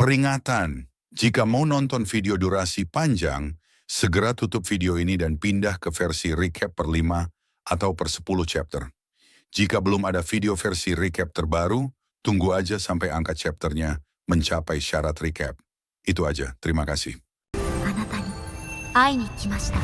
Peringatan, jika mau nonton video durasi panjang, segera tutup video ini dan pindah ke versi recap per 5 atau per 10 chapter. Jika belum ada video versi recap terbaru, tunggu aja sampai angka chapternya mencapai syarat recap. Itu aja, terima kasih. あなたに会いに来ました。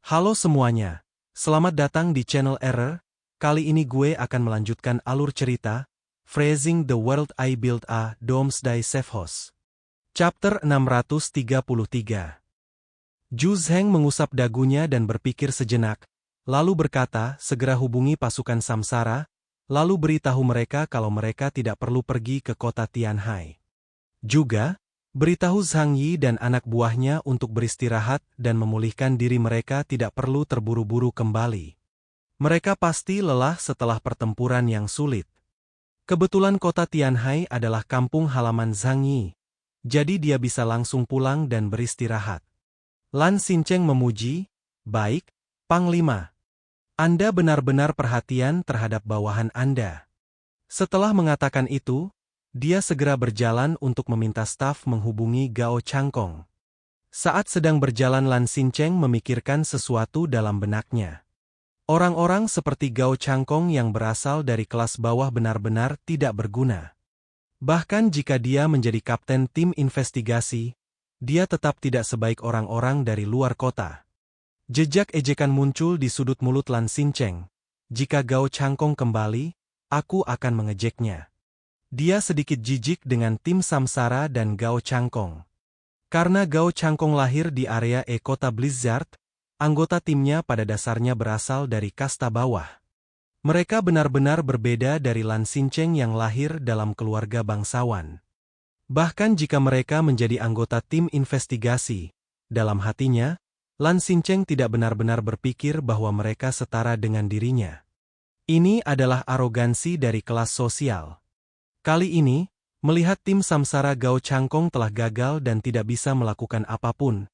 Halo semuanya, selamat datang di channel Error. Kali ini gue akan melanjutkan alur cerita, Phrasing the World I Built a Doomsday Safe House. Chapter 633. Zhu Zheng mengusap dagunya dan berpikir sejenak, lalu berkata, segera hubungi pasukan Samsara, lalu beritahu mereka kalau mereka tidak perlu pergi ke kota Tianhai. Juga, beritahu Zhang Yi dan anak buahnya untuk beristirahat dan memulihkan diri, mereka tidak perlu terburu-buru kembali. Mereka pasti lelah setelah pertempuran yang sulit. Kebetulan kota Tianhai adalah kampung halaman Zhang Yi, jadi dia bisa langsung pulang dan beristirahat. Lan Xincheng memuji, baik, Panglima. Anda benar-benar perhatian terhadap bawahan Anda. Setelah mengatakan itu, dia segera berjalan untuk meminta staf menghubungi Gao Changkong. Saat sedang berjalan, Lan Xincheng memikirkan sesuatu dalam benaknya. Orang-orang seperti Gao Changkong yang berasal dari kelas bawah benar-benar tidak berguna. Bahkan jika dia menjadi kapten tim investigasi, dia tetap tidak sebaik orang-orang dari luar kota. Jejak ejekan muncul di sudut mulut Lan Xincheng. Jika Gao Changkong kembali, aku akan mengejeknya. Dia sedikit jijik dengan tim Samsara dan Gao Changkong. Karena Gao Changkong lahir di area kota Blizzard, anggota timnya pada dasarnya berasal dari kasta bawah. Mereka benar-benar berbeda dari Lan Xincheng yang lahir dalam keluarga bangsawan. Bahkan jika mereka menjadi anggota tim investigasi, dalam hatinya, Lan Xincheng tidak benar-benar berpikir bahwa mereka setara dengan dirinya. Ini adalah arogansi dari kelas sosial. Kali ini, melihat tim Samsara Gao Changkong telah gagal dan tidak bisa melakukan apapun,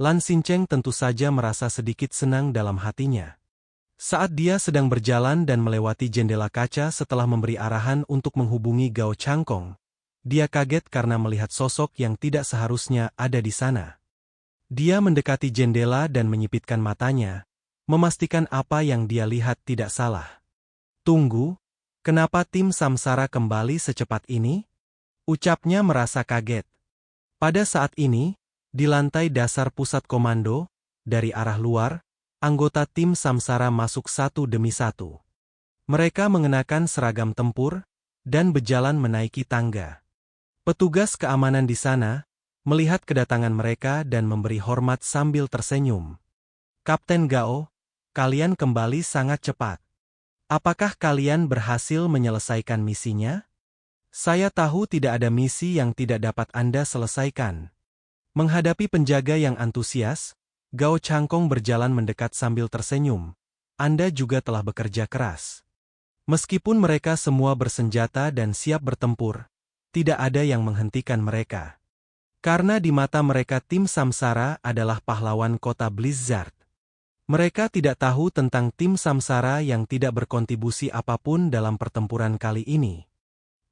Lan Xincheng tentu saja merasa sedikit senang dalam hatinya. Saat dia sedang berjalan dan melewati jendela kaca setelah memberi arahan untuk menghubungi Gao Changkong, dia kaget karena melihat sosok yang tidak seharusnya ada di sana. Dia mendekati jendela dan menyipitkan matanya, memastikan apa yang dia lihat tidak salah. Tunggu, kenapa tim Samsara kembali secepat ini? Ucapnya merasa kaget. Pada saat ini, di lantai dasar pusat komando, dari arah luar, anggota tim Samsara masuk satu demi satu. Mereka mengenakan seragam tempur, dan berjalan menaiki tangga. Petugas keamanan di sana, melihat kedatangan mereka dan memberi hormat sambil tersenyum. Kapten Gao, kalian kembali sangat cepat. Apakah kalian berhasil menyelesaikan misinya? Saya tahu tidak ada misi yang tidak dapat Anda selesaikan. Menghadapi penjaga yang antusias, Gao Changkong berjalan mendekat sambil tersenyum. Anda juga telah bekerja keras. Meskipun mereka semua bersenjata dan siap bertempur, tidak ada yang menghentikan mereka. Karena di mata mereka tim Samsara adalah pahlawan kota Blizzard. Mereka tidak tahu tentang tim Samsara yang tidak berkontribusi apapun dalam pertempuran kali ini.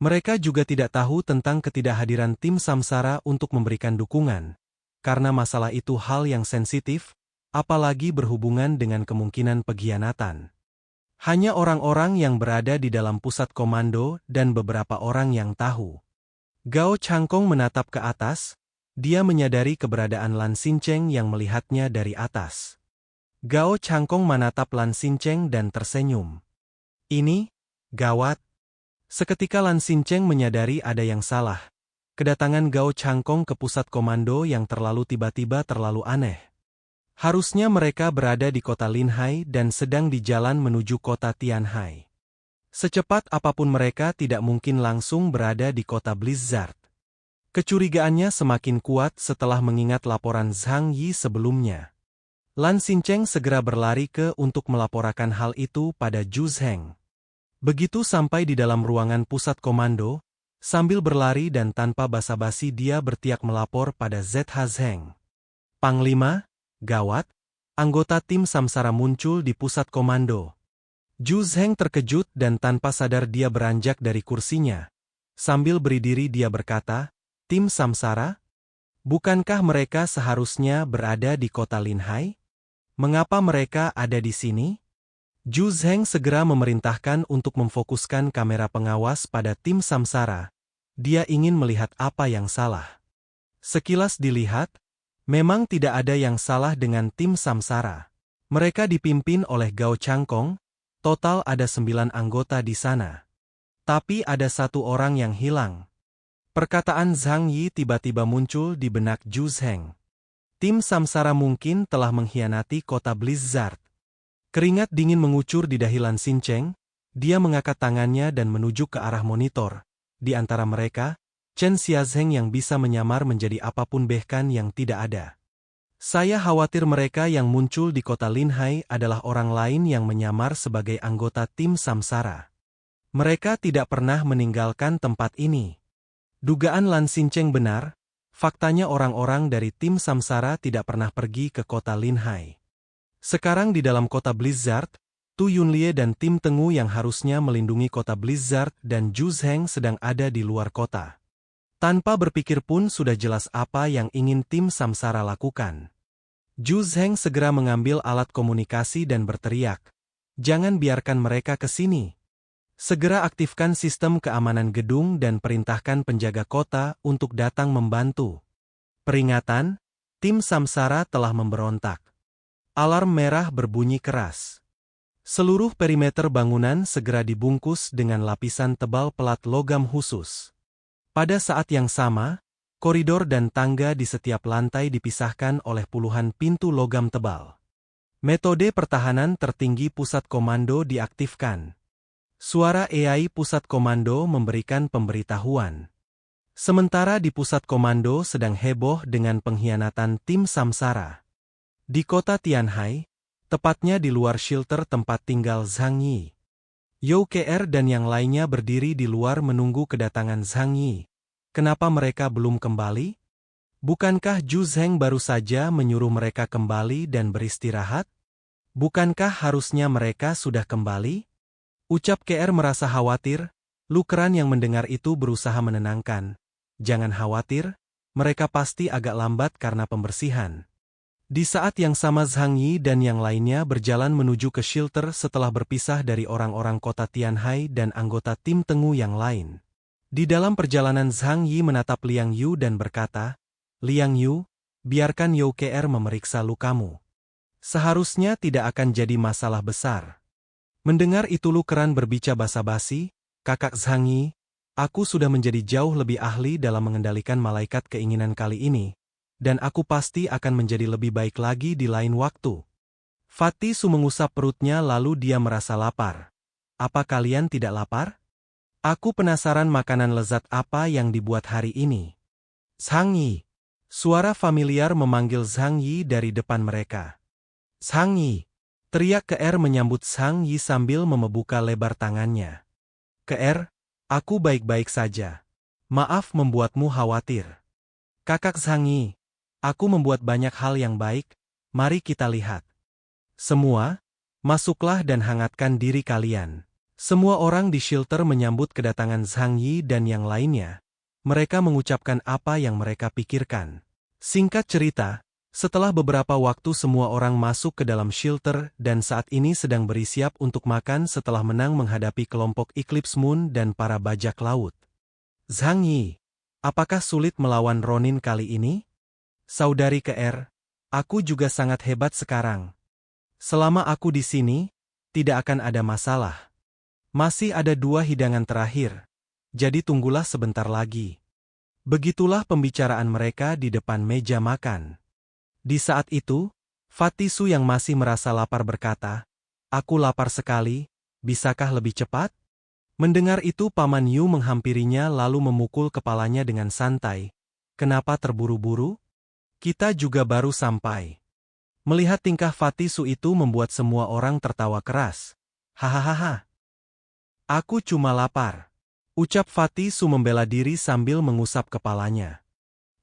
Mereka juga tidak tahu tentang ketidakhadiran tim Samsara untuk memberikan dukungan, karena masalah itu hal yang sensitif, apalagi berhubungan dengan kemungkinan pengkhianatan. Hanya orang-orang yang berada di dalam pusat komando dan beberapa orang yang tahu. Gao Changkong menatap ke atas, dia menyadari keberadaan Lan Xincheng yang melihatnya dari atas. Gao Changkong menatap Lan Xincheng dan tersenyum. Ini, gawat. Seketika Lan Xincheng menyadari ada yang salah. Kedatangan Gao Changkong ke pusat komando yang terlalu tiba-tiba terlalu aneh. Harusnya mereka berada di kota Linhai dan sedang di jalan menuju kota Tianhai. Secepat apapun mereka tidak mungkin langsung berada di kota Blizzard. Kecurigaannya semakin kuat setelah mengingat laporan Zhang Yi sebelumnya. Lan Xincheng segera berlari untuk melaporkan hal itu pada Zhu Zheng. Begitu sampai di dalam ruangan pusat komando, sambil berlari dan tanpa basa-basi dia berteriak melapor pada ZH Zheng. Panglima, gawat, anggota tim Samsara muncul di pusat komando. Zhu Zheng terkejut dan tanpa sadar dia beranjak dari kursinya. Sambil berdiri dia berkata, "Tim Samsara? Bukankah mereka seharusnya berada di kota Linhai? Mengapa mereka ada di sini?" Zhu Zheng segera memerintahkan untuk memfokuskan kamera pengawas pada tim Samsara. Dia ingin melihat apa yang salah. Sekilas dilihat, memang tidak ada yang salah dengan tim Samsara. Mereka dipimpin oleh Gao Changkong. Total ada 9 anggota di sana. Tapi ada satu orang yang hilang. Perkataan Zhang Yi tiba-tiba muncul di benak Zhu Zheng. Tim Samsara mungkin telah mengkhianati kota Blizzard. Keringat dingin mengucur di dahi Lan Xincheng. Dia mengangkat tangannya dan menuju ke arah monitor. Di antara mereka, Chen Xiazheng yang bisa menyamar menjadi apapun bahkan yang tidak ada. Saya khawatir mereka yang muncul di kota Linhai adalah orang lain yang menyamar sebagai anggota tim Samsara. Mereka tidak pernah meninggalkan tempat ini. Dugaan Lan Xincheng benar, faktanya orang-orang dari tim Samsara tidak pernah pergi ke kota Linhai. Sekarang di dalam kota Blizzard, Tu Yunlie dan tim Tengu yang harusnya melindungi kota Blizzard dan Zhu Zheng sedang ada di luar kota. Tanpa berpikir pun sudah jelas apa yang ingin tim Samsara lakukan. Zhu Zheng segera mengambil alat komunikasi dan berteriak, "Jangan biarkan mereka ke sini. Segera aktifkan sistem keamanan gedung dan perintahkan penjaga kota untuk datang membantu. Peringatan, tim Samsara telah memberontak." Alarm merah berbunyi keras. Seluruh perimeter bangunan segera dibungkus dengan lapisan tebal pelat logam khusus. Pada saat yang sama, koridor dan tangga di setiap lantai dipisahkan oleh puluhan pintu logam tebal. Metode pertahanan tertinggi pusat komando diaktifkan. Suara AI pusat komando memberikan pemberitahuan. Sementara di pusat komando sedang heboh dengan pengkhianatan tim Samsara. Di kota Tianhai, tepatnya di luar shelter tempat tinggal Zhang Yi. You Kr dan yang lainnya berdiri di luar menunggu kedatangan Zhang Yi. Kenapa mereka belum kembali? Bukankah Zhu Zheng baru saja menyuruh mereka kembali dan beristirahat? Bukankah harusnya mereka sudah kembali? Ucap Kr merasa khawatir. Lukeran yang mendengar itu berusaha menenangkan. Jangan khawatir, mereka pasti agak lambat karena pembersihan. Di saat yang sama Zhang Yi dan yang lainnya berjalan menuju ke shelter setelah berpisah dari orang-orang kota Tianhai dan anggota tim Tengu yang lain. Di dalam perjalanan Zhang Yi menatap Liang Yu dan berkata, "Liang Yu, biarkan You Kr memeriksa lukamu. Seharusnya tidak akan jadi masalah besar." Mendengar itu Lukeran berbicara basa-basi, "Kakak Zhang Yi, aku sudah menjadi jauh lebih ahli dalam mengendalikan malaikat keinginan kali ini. Dan aku pasti akan menjadi lebih baik lagi di lain waktu." Fatih Su mengusap perutnya lalu dia merasa lapar. "Apa kalian tidak lapar? Aku penasaran makanan lezat apa yang dibuat hari ini." "Zhang Yi." Suara familiar memanggil Zhang Yi dari depan mereka. "Zhang Yi." Teriak Kr menyambut Zhang Yi sambil membuka lebar tangannya. "Kr, aku baik-baik saja. Maaf membuatmu khawatir." "Kakak Zhang Yi, aku membuat banyak hal yang baik, mari kita lihat." "Semua, masuklah dan hangatkan diri kalian." Semua orang di shelter menyambut kedatangan Zhang Yi dan yang lainnya. Mereka mengucapkan apa yang mereka pikirkan. Singkat cerita, setelah beberapa waktu semua orang masuk ke dalam shelter dan saat ini sedang bersiap untuk makan setelah menang menghadapi kelompok Eclipse Moon dan para bajak laut. "Zhang Yi, apakah sulit melawan Ronin kali ini?" "Saudari Kr, aku juga sangat hebat sekarang. Selama aku di sini, tidak akan ada masalah. Masih ada 2 hidangan terakhir, jadi tunggulah sebentar lagi." Begitulah pembicaraan mereka di depan meja makan. Di saat itu, Fatih Su yang masih merasa lapar berkata, "Aku lapar sekali, bisakah lebih cepat?" Mendengar itu Paman Yu menghampirinya lalu memukul kepalanya dengan santai. "Kenapa terburu-buru? Kita juga baru sampai." Melihat tingkah Fatih Su itu membuat semua orang tertawa keras. "Hahaha. Aku cuma lapar." Ucap Fatih Su membela diri sambil mengusap kepalanya.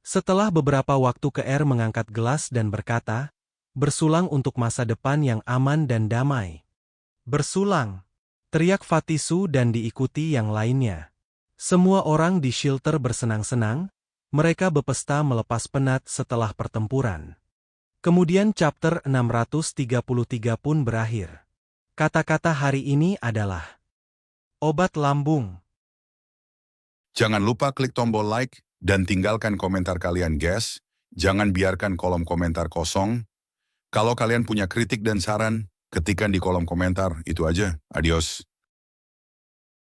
Setelah beberapa waktu Kr mengangkat gelas dan berkata, "Bersulang untuk masa depan yang aman dan damai." "Bersulang." Teriak Fatisu dan diikuti yang lainnya. Semua orang di shelter bersenang-senang, mereka berpesta melepas penat setelah pertempuran. Kemudian chapter 633 pun berakhir. Kata-kata hari ini adalah obat lambung. Jangan lupa klik tombol like dan tinggalkan komentar kalian guys. Jangan biarkan kolom komentar kosong. Kalau kalian punya kritik dan saran, ketikkan di kolom komentar. Itu aja. Adios.